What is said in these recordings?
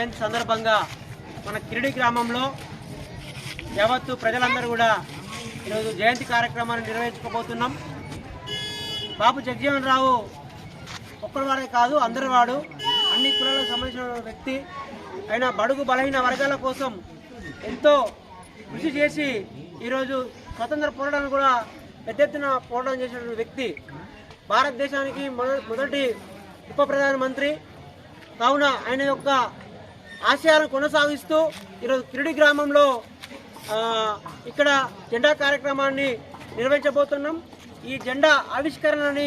జయంతి సందర్భంగా మన కిరిడి గ్రామంలో యావత్తు ప్రజలందరూ కూడా ఈరోజు జయంతి కార్యక్రమాన్ని నిర్వహించుకోబోతున్నాం. బాబు జగజీవన్ రావు ఒక్కరివాడే కాదు, అందరి వాడు, అన్ని కులాలకు సంబంధించిన వ్యక్తి. ఆయన బడుగు బలహీన వర్గాల కోసం ఎంతో కృషి చేసి ఈరోజు స్వతంత్ర పోరాటాన్ని కూడా పెద్ద ఎత్తున పోరాటం చేసిన వ్యక్తి. భారతదేశానికి మొదటి ఉప ప్రధానమంత్రి. కావున ఆయన యొక్క ఆశయాలను కొనసాగిస్తూ ఈరోజు కిరిడి గ్రామంలో ఇక్కడ జెండా కార్యక్రమాన్ని నిర్వహించబోతున్నాం. ఈ జెండా ఆవిష్కరణని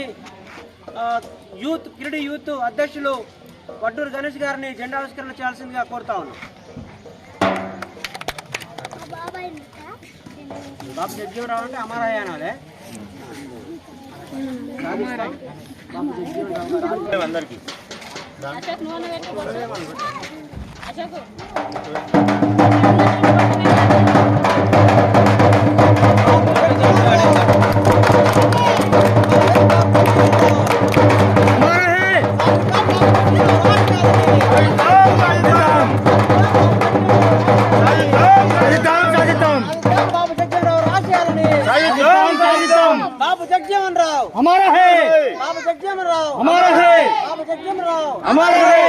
కిరిడి యూత్ అధ్యక్షులు వడ్డూరు గణేష్ గారిని జెండా ఆవిష్కరణ చేయాల్సిందిగా కోరుతా ఉన్నాం. బాబు జగజీవన్ రావు అంటే అమరాయ అనాలే. బాబు జగజీవన్ రావు అందరికీ बाबू जगजीवन राव हमारा है, बाबू जगजीवन राव हमारा है, बाबू जगजीवन राव हमारा है.